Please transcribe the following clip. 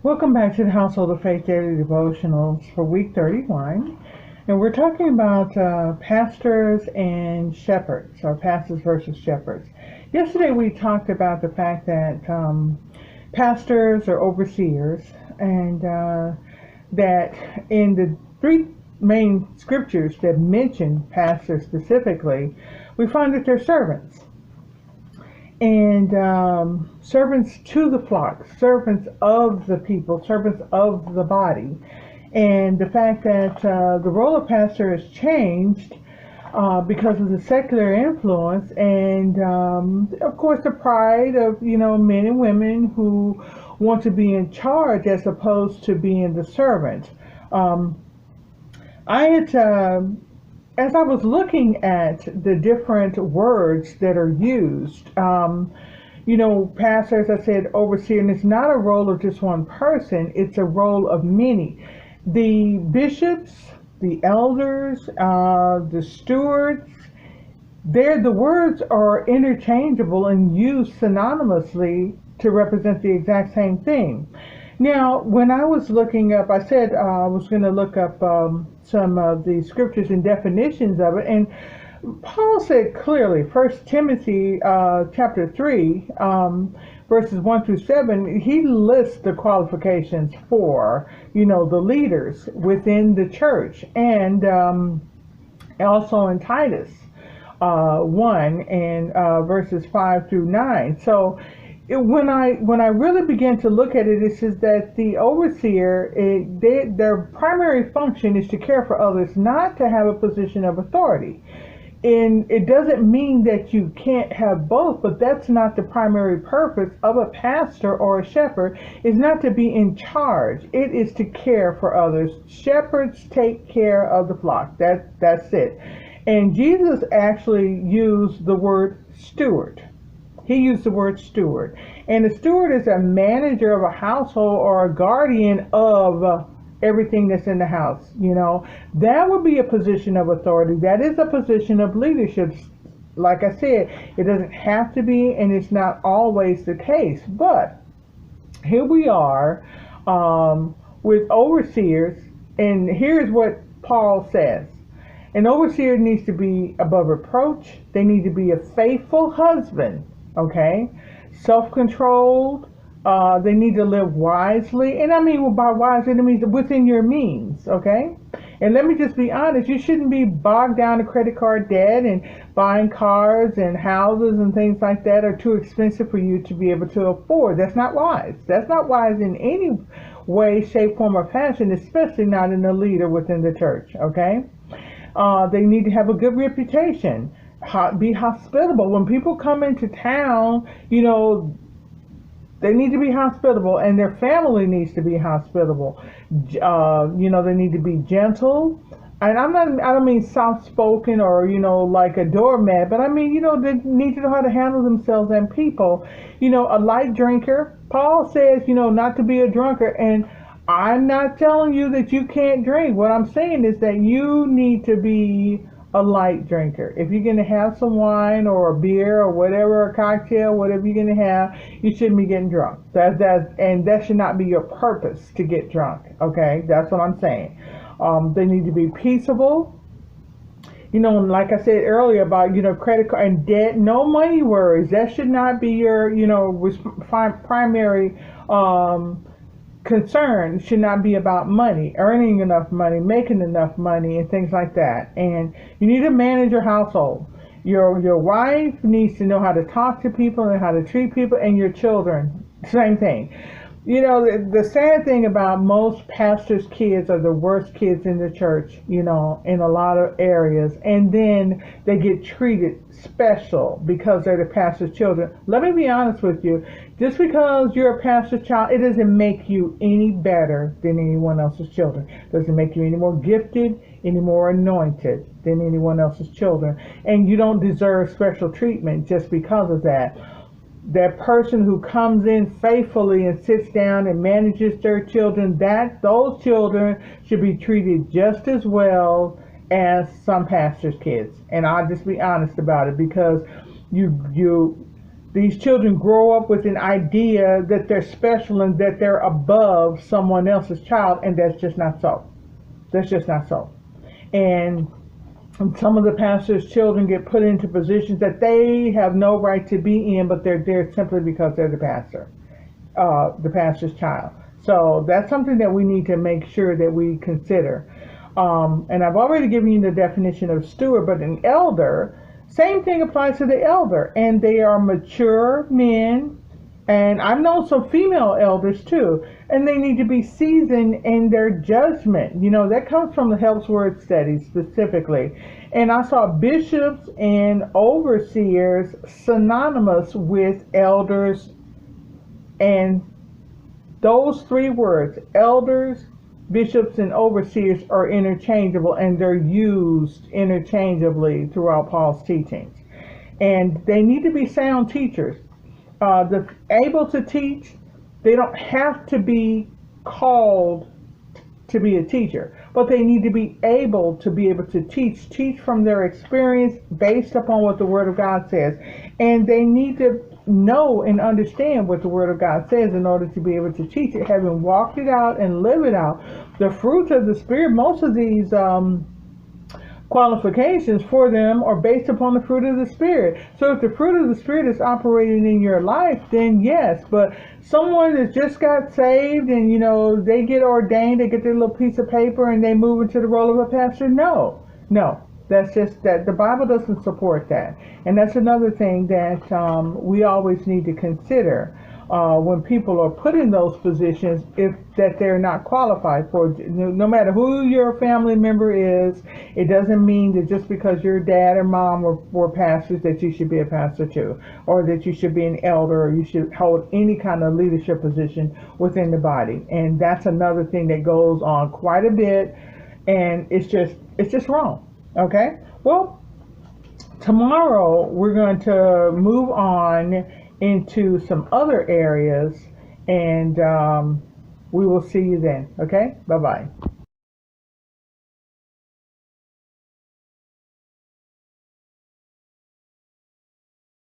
Welcome back to the Household of Faith Daily Devotionals for week 31. And we're talking about pastors and shepherds, or pastors versus shepherds. Yesterday we talked about the fact that pastors are overseers, and that in the three main scriptures that mention pastors specifically, we find that they're servants. And servants to the flock, servants of the people, servants of the body. And the fact that the role of pastor has changed because of the secular influence, and of course the pride of men and women who want to be in charge as opposed to being the servant. As I was looking at the different words that are used, pastor, as I said, overseer, and it's not a role of just one person, it's a role of many. The bishops, the elders, the stewards, the words are interchangeable and used synonymously to represent the exact same thing. Now, when I was looking up, I said I was going to look up some of the scriptures and definitions of it, and Paul said clearly, 1 Timothy chapter 3, verses 1 through 7, he lists the qualifications for, the leaders within the church, and also in Titus 1 and verses 5 through 9. So when I really began to look at it, it says that the overseer, their primary function is to care for others, not to have a position of authority. And it doesn't mean that you can't have both, but that's not the primary purpose of a pastor or a shepherd. Is not to be in charge. It is to care for others. Shepherds take care of the flock. That's it. And Jesus actually used the word steward. He used the word steward. And a steward is a manager of a household or a guardian of everything that's in the house. That would be a position of authority. That is a position of leadership. Like I said, it doesn't have to be, and it's not always the case. But here we are with overseers, and here's what Paul says. An overseer needs to be above reproach. They need to be a faithful husband. Okay, self-controlled. They need to live wisely, and I mean by wise, it means within your means. Okay, and let me just be honest: you shouldn't be bogged down in credit card debt and buying cars and houses and things like that are too expensive for you to be able to afford. That's not wise. That's not wise in any way, shape, form, or fashion, especially not in a leader within the church. Okay, they need to have a good reputation. Be hospitable. When people come into town, they need to be hospitable, and their family needs to be hospitable. They need to be gentle. And I don't mean soft-spoken or, like a doormat, but I mean, they need to know how to handle themselves and people. A light drinker. Paul says, not to be a drunkard. And I'm not telling you that you can't drink. What I'm saying is that you need to be a light drinker. If you're going to have some wine or a beer or whatever, a cocktail, whatever you're going to have, you shouldn't be getting drunk. And that should not be your purpose to get drunk. Okay, that's what I'm saying. They need to be peaceable. And like I said earlier about credit card and debt, no money worries. That should not be your primary concern. Should not be about money, earning enough money, making enough money, and things like that. And you need to manage your household. Your wife needs to know how to talk to people and how to treat people, and your children, same thing. The sad thing about most pastors' kids are the worst kids in the church, in a lot of areas. And then they get treated special because they're the pastor's children. Let me be honest with you. Just because you're a pastor's child, it doesn't make you any better than anyone else's children. It doesn't make you any more gifted, any more anointed than anyone else's children. And you don't deserve special treatment just because of that. That person who comes in faithfully and sits down and manages their children, those children should be treated just as well as some pastors' kids. And I'll just be honest about it, because you these children grow up with an idea that they're special and that they're above someone else's child, and that's just not so. That's just not so. And some of the pastors' children get put into positions that they have no right to be in, but they're there simply because they're the pastor's child. So that's something that we need to make sure that we consider. And I've already given you the definition of steward, but an elder, same thing applies to the elder. And they are mature men. And I've known some female elders too. And they need to be seasoned in their judgment. You know, that comes from the Helps Word Study specifically. And I saw bishops and overseers synonymous with elders. And those three words, elders, bishops, and overseers, are interchangeable, and they're used interchangeably throughout Paul's teachings. And they need to be sound teachers. Able to teach. They don't have to be called to be a teacher, but they need to be able to teach from their experience based upon what the Word of God says. And they need to know and understand what the Word of God says in order to be able to teach it, having walked it out and live it out. The fruits of the Spirit, most of these qualifications for them are based upon the fruit of the Spirit. So if the fruit of the Spirit is operating in your life, then yes. But someone that just got saved and, you know, they get ordained, they get their little piece of paper and they move into the role of a pastor, no. That's just that the Bible doesn't support that. And that's another thing that we always need to consider when people are put in those positions, that they're not qualified for. No matter who your family member is, it doesn't mean that just because your dad or mom were pastors that you should be a pastor too, or that you should be an elder, or you should hold any kind of leadership position within the body. And that's another thing that goes on quite a bit, and it's just wrong. Okay, well, tomorrow we're going to move on into some other areas, and we will see you then. Okay, bye-bye.